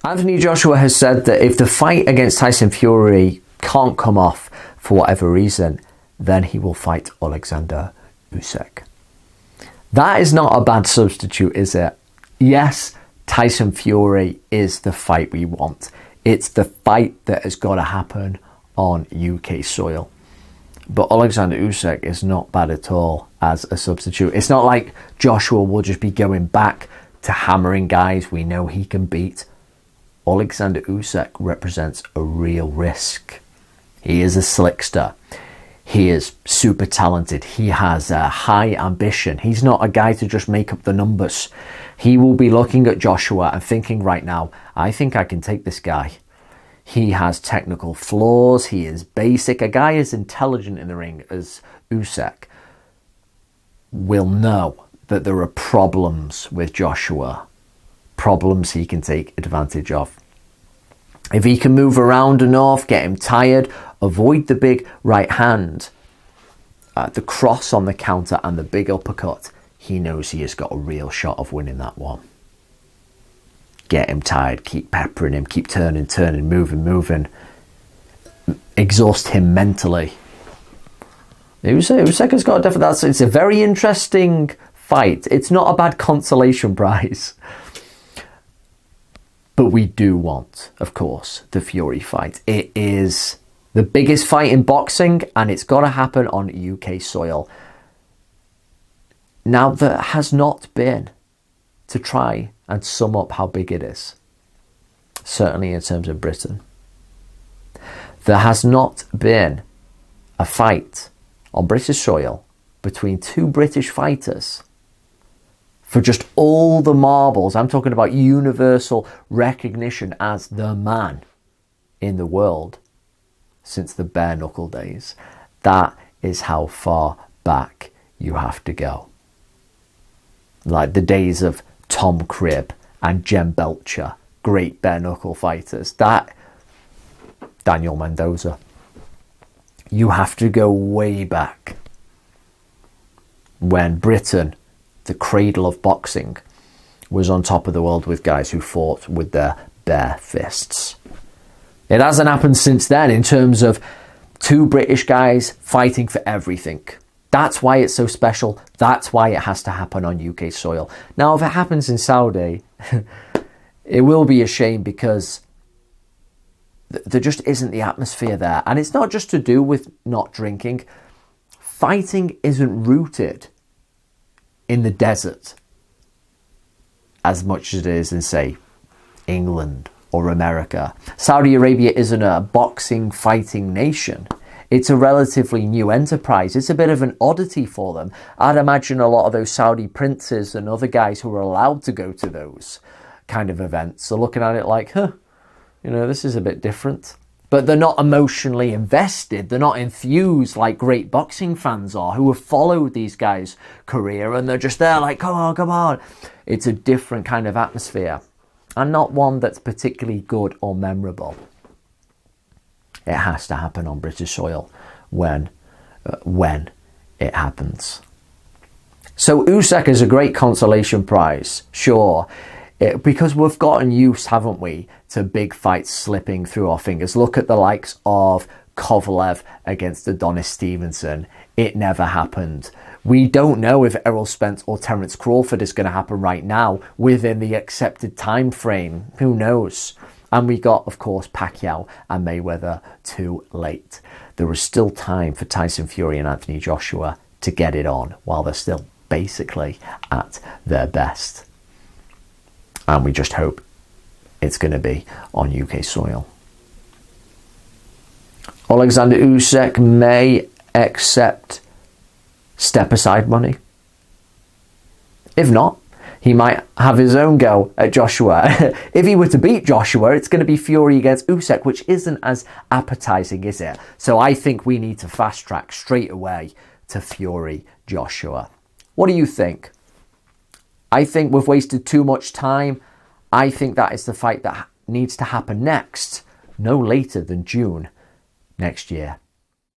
Anthony Joshua has said that if the fight against Tyson Fury can't come off for whatever reason, then he will fight Alexander Usyk. That is not a bad substitute, is it? Yes, Tyson Fury is the fight we want. It's the fight that has got to happen on UK soil. But Alexander Usyk is not bad at all as a substitute. It's not like Joshua will just be going back to hammering guys we know he can beat. Alexander Usyk represents a real risk. He is a slickster. He is super talented. He has a high ambition. He's not a guy to just make up the numbers. He will be looking at Joshua and thinking right now, I think I can take this guy. He has technical flaws. He is basic. A guy as intelligent in the ring as Usyk will know that there are problems with Joshua. Problems he can take advantage of. If he can move around enough, get him tired, avoid the big right hand, the cross on the counter and the big uppercut, he knows he has got a real shot of winning that one. Get him tired, keep peppering him, keep turning, moving. Exhaust him mentally. Usyk has got a definite... It's a very interesting fight. It's not a bad consolation prize. But we do want, of course, the Fury fight. It is the biggest fight in boxing and it's got to happen on UK soil. Now, there has not been, to try and sum up how big it is, certainly in terms of Britain, there has not been a fight on British soil between two British fighters for just all the marbles. I'm talking about universal recognition as the man in the world since the bare knuckle days. That is how far back you have to go. Like the days of Tom Cribb and Jem Belcher, great bare knuckle fighters. That Daniel Mendoza. You have to go way back when Britain, the cradle of boxing, was on top of the world with guys who fought with their bare fists. It hasn't happened since then in terms of two British guys fighting for everything. That's why it's so special. That's why it has to happen on UK soil. Now, if it happens in Saudi, it will be a shame because there just isn't the atmosphere there. And it's not just to do with not drinking. Fighting isn't rooted in the desert as much as it is in, say, England or America. Saudi Arabia isn't a boxing fighting nation. It's a relatively new enterprise. It's a bit of an oddity for them. I'd imagine a lot of those Saudi princes and other guys who are allowed to go to those kind of events are looking at it like, this is a bit different. But they're not emotionally invested. They're not enthused like great boxing fans are who have followed these guys' career and they're just there like, come on. It's a different kind of atmosphere and not one that's particularly good or memorable. It has to happen on British soil when it happens. So Usyk is a great consolation prize, sure, because we've gotten used, haven't we, to big fights slipping through our fingers. Look at the likes of Kovalev against Adonis Stevenson. It never happened. We don't know if Errol Spence or Terence Crawford is going to happen right now within the accepted time frame. Who knows? And we got, of course, Pacquiao and Mayweather too late. There is still time for Tyson Fury and Anthony Joshua to get it on while they're still basically at their best. And we just hope it's going to be on UK soil. Alexander Usyk may accept step-aside money. If not, he might have his own go at Joshua. If he were to beat Joshua, it's going to be Fury against Usyk, which isn't as appetizing, is it? So I think we need to fast track straight away to Fury Joshua. What do you think? I think we've wasted too much time. I think that is the fight that needs to happen next, no later than June next year.